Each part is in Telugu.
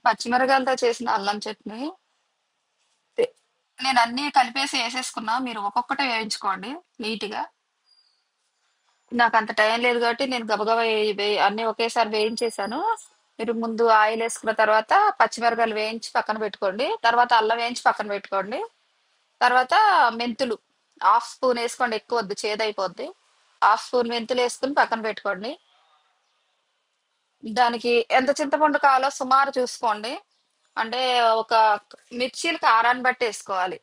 పచ్చిమిరపకాయలతో చేసిన అల్లం చట్నీ నేను అన్నీ కలిపేసి వేసేసుకున్నా. మీరు ఒక్కొక్కటే వేయించుకోండి నీట్‌గా. నాకు అంత టైం లేదు కాబట్టి నేను గబగబా అన్నీ ఒకేసారి వేయించేసాను. మీరు ముందు ఆయిల్ వేసుకున్న తర్వాత పచ్చిమిరపకాయలు వేయించి పక్కన పెట్టుకోండి. తర్వాత అల్లం వేయించి పక్కన పెట్టుకోండి. తర్వాత మెంతులు హాఫ్ స్పూన్ వేసుకోండి, ఎక్కువ వద్దు చేదైపోద్ది. హాఫ్ స్పూన్ మెంతులు వేసుకుని పక్కన పెట్టుకోండి. దానికి ఎంత చింతపండు కావాలో సుమారు చూసుకోండి. అంటే ఒక మిర్చీలు కారాన్ని బట్టి వేసుకోవాలి.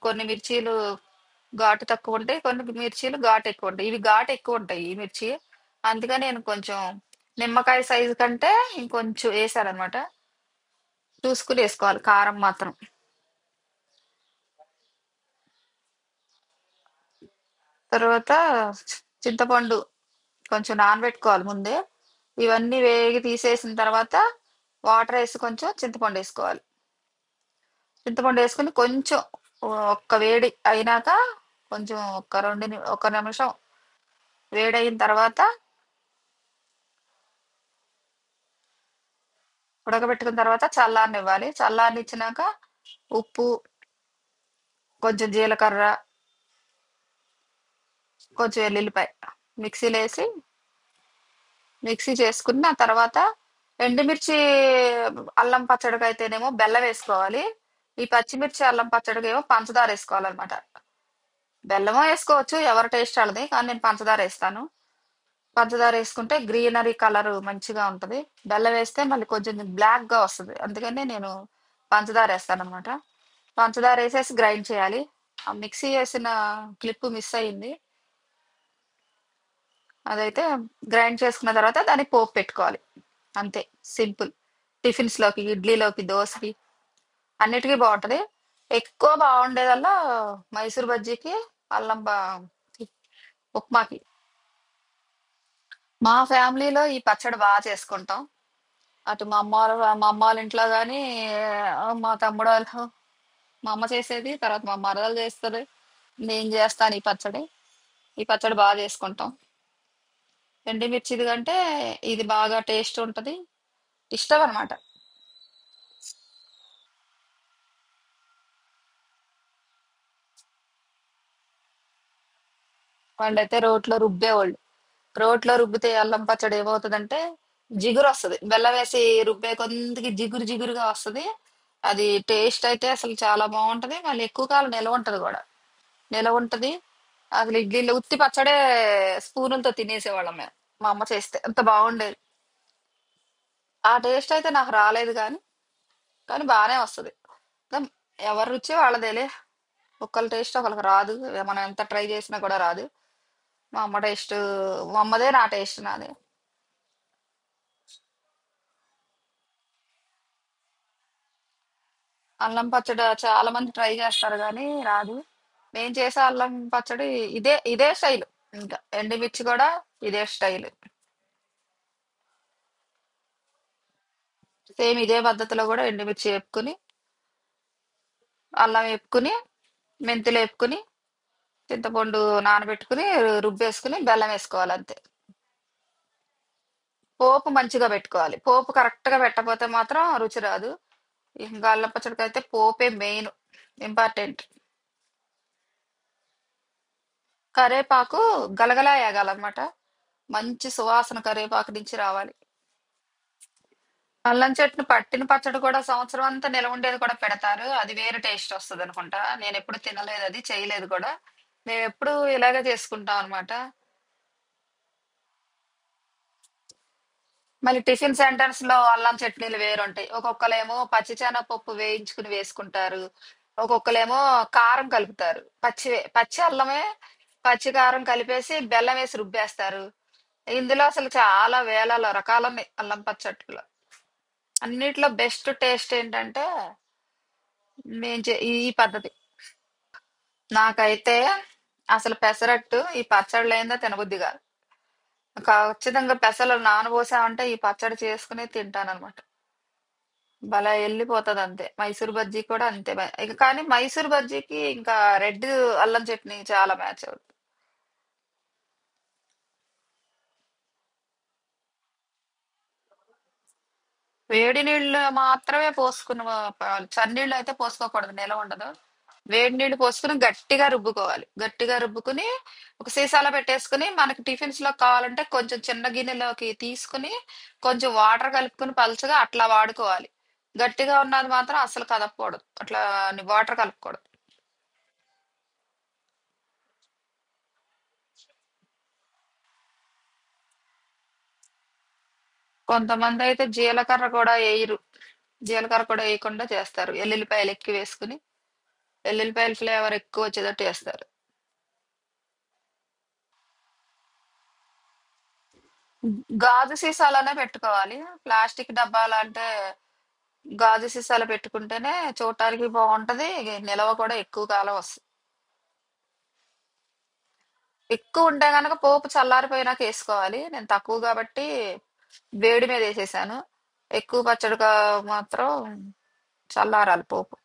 కొన్ని మిర్చీలు ఘాటు తక్కువ ఉంటాయి, కొన్ని మిర్చీలు ఘాటు ఎక్కువ ఉంటాయి. ఇవి ఘాటు ఎక్కువ ఉంటాయి ఈ మిర్చి. అందుకని నేను కొంచెం నిమ్మకాయ సైజు కంటే ఇంకొంచెం వేసానమాట. చూసుకుని వేసుకోవాలి కారం మాత్రం. తర్వాత చింతపండు కొంచెం నానబెట్టుకోవాలి ముందే. ఇవన్నీ వేగి తీసేసిన తర్వాత వాటర్ వేసి కొంచెం చింతపండు వేసుకోవాలి. చింతపండు వేసుకుని కొంచెం ఒక్క వేడి అయినాక కొంచెం ఒక నిమిషం వేడయిన తర్వాత ఉడకబెట్టుకున్న తర్వాత చల్లారనివ్వాలి. చల్లారనిచ్చినాక ఉప్పు, కొంచెం జీలకర్ర, కొంచెం ఎల్లుల్లిపాయ మిక్సీలో వేసి మిక్సీ చేసుకున్న తర్వాత ఎండుమిర్చి అల్లం పచ్చడికి అయితేనేమో బెల్లం వేసుకోవాలి. ఈ పచ్చిమిర్చి అల్లం పచ్చడికి ఏమో పంచదార వేసుకోవాలన్నమాట. బెల్లమో వేసుకోవచ్చు, ఎవరి టేస్ట్ వాళ్ళది, కానీ నేను పంచదార వేస్తాను. పంచదార వేసుకుంటే గ్రీనరీ కలర్ మంచిగా ఉంటది. బెల్లం వేస్తే మళ్ళీ కొంచెం బ్లాక్ గా వస్తుంది, అందుకని నేను పంచదార వేస్తాను అనమాట. పంచదార వేసేసి గ్రైండ్ చేయాలి. ఆ మిక్సీ వేసిన క్లిప్ మిస్ అయింది. అదైతే గ్రైండ్ చేసుకున్న తర్వాత దానికి పోపు పెట్టుకోవాలి. అంతే, సింపుల్. టిఫిన్స్ లోకి, ఇడ్లీలోకి, దోశకి అన్నిటికీ బాగుంటది. ఎక్కువ బాగుండేదల్లా మైసూర్ బజ్జీకి, అల్లం ఉప్మాకి. మా ఫ్యామిలీలో ఈ పచ్చడి బాగా చేసుకుంటాం. అటు మా అమ్మ వాళ్ళ ఇంట్లో కానీ, మా తమ్ముడు వాళ్ళు, మా అమ్మ చేసేది, తర్వాత మా మరదలు చేస్తుంది, నేను చేస్తాను ఈ పచ్చడి. ఈ పచ్చడి బాగా చేసుకుంటాం. ఎండుమిర్చిది కంటే ఇది బాగా టేస్ట్ ఉంటది, ఇష్టం అనమాట. వాళ్ళైతే రోట్లో రుబ్బేవాళ్ళు. రోట్లో రుబ్బితే అల్లం పచ్చడి ఏమవుతుందంటే జిగురు వస్తుంది. బెల్లం వేసి రుబ్బే కొందికి జిగురు జిగురుగా వస్తుంది. అది టేస్ట్ అయితే అసలు చాలా బాగుంటది, మళ్ళీ ఎక్కువ కాలం నిలవ ఉంటది కూడా. నిలవ ఉంటది. అసలు ఇడ్లీలో ఉత్తి పచ్చడే స్పూనులతో తినేసేవాళ్ళం మేము, మా అమ్మ చేస్తే అంత బాగుండేది. ఆ టేస్ట్ అయితే నాకు రాలేదు కానీ, కానీ బాగానే వస్తుంది. కానీ ఎవరి రుచి వాళ్ళదేలే. ఒకళ్ళ టేస్ట్ ఒకళ్ళకి రాదు. మనం ఎంత ట్రై చేసినా కూడా రాదు. మా అమ్మ టేస్ట్ మా అమ్మదే, నా టేస్ట్ నాదే. అల్లం పచ్చడి చాలా మంది ట్రై చేస్తారు కానీ రాదు. నేను చేసే అల్లం పచ్చడి ఇదే స్టైల్. ఇంకా ఎండుమిర్చి కూడా ఇదే స్టైల్. సేమ్ ఇదే పద్ధతిలో కూడా ఎండుమిర్చి వేపుకుని, అల్లం వేపుకుని, మెంతులు వేపుకుని, చింతపండు నానబెట్టుకుని రుబ్బేసుకుని బెల్లం వేసుకోవాలి అంతే. పోపు మంచిగా పెట్టుకోవాలి. పోపు కరెక్ట్ గా పెట్టకపోతే మాత్రం రుచి రాదు. ఇంకా అల్లం పచ్చడికి అయితే పోపే మెయిన్, ఇంపార్టెంట్. కరేపాకు గలగలా వేగాలన్నమాట. మంచి సువాసన కరేపాకు నుంచి రావాలి. అల్లం చెట్టు పట్టిన పచ్చడి కూడా సంవత్సరం అంతా నిలవ ఉండేది కూడా పెడతారు. అది వేరే టేస్ట్ వస్తుంది అనుకుంటా. నేను ఎప్పుడు తినలేదు, అది చేయలేదు కూడా. మేము ఎప్పుడు ఇలాగే చేసుకుంటాం అనమాట. మళ్ళీ టిఫిన్ సెంటర్స్ లో అల్లం చట్నీలు వేరుంటాయి. ఒక్కొక్కలేమో పచ్చి వేయించుకుని వేసుకుంటారు. ఒక్కొక్కలేమో కారం కలుపుతారు. పచ్చి అల్లమే పచ్చి కారం కలిపేసి బెల్లం వేసి రుబ్బేస్తారు. ఇందులో అసలు చాలా వేల రకాలు ఉన్నాయి అల్లం పచ్చట్లో. అన్నిట్లో బెస్ట్ టేస్ట్ ఏంటంటే ఈ పద్ధతి. నాకైతే అసలు పెసరట్టు ఈ పచ్చడి లేనిదే తినబుద్ధి కాదు. ఖచ్చితంగా పెసలు నానబోసామంటే ఈ పచ్చడి చేసుకుని తింటానన్నమాట. భలే వెళ్ళిపోతది అంతే. మైసూర్ బజ్జీ కూడా అంతే. ఇక కానీ మైసూర్ బజ్జీకి ఇంకా రెడ్ అల్లం చట్నీ చాలా మ్యాచ్ అవుతుంది. వేడి నీళ్ళు మాత్రమే పోసుకున్న చన్నీళ్ళు అయితే పోసుకోకూడదు, నిలవ ఉండదు. వేడి నీళ్ళు పోసుకుని గట్టిగా రుబ్బుకోవాలి. గట్టిగా రుబ్బుకుని ఒక సీసాలో పెట్టేసుకుని మనకి టిఫిన్స్ లో కావాలంటే కొంచెం చిన్న గిన్నెలోకి తీసుకుని కొంచెం వాటర్ కలుపుకుని పలచగా అట్లా వాడుకోవాలి. గట్టిగా ఉన్నది మాత్రం అసలు కదపకూడదు, అట్లా వాటర్ కలపకూడదు. కొంతమంది అయితే జీలకర్ర కూడా వేయరు. జీలకర్ర కూడా వేయకుండా చేస్తారు, ఎల్లుల్లిపాయలు ఎక్కువ వేసుకుని ఎల్లుల్లిపాయల ఫ్లేవర్ ఎక్కువ వచ్చేటట్టు చేస్తారు. గాజు సీసాలోనే పెట్టుకోవాలి. ప్లాస్టిక్ డబ్బాలు అంటే గాజు సీసాలు పెట్టుకుంటేనే చూడటానికి బాగుంటది, నిల్వ కూడా ఎక్కువ కాలం వస్తుంది. ఎక్కువ ఉంటే గనక పోపు చల్లారిపోయినాక వేసుకోవాలి. నేను తక్కువ కాబట్టి వేడి మీద వేసేసాను. ఎక్కువ పచ్చడిగా మాత్రం చల్లారాలి పోపు.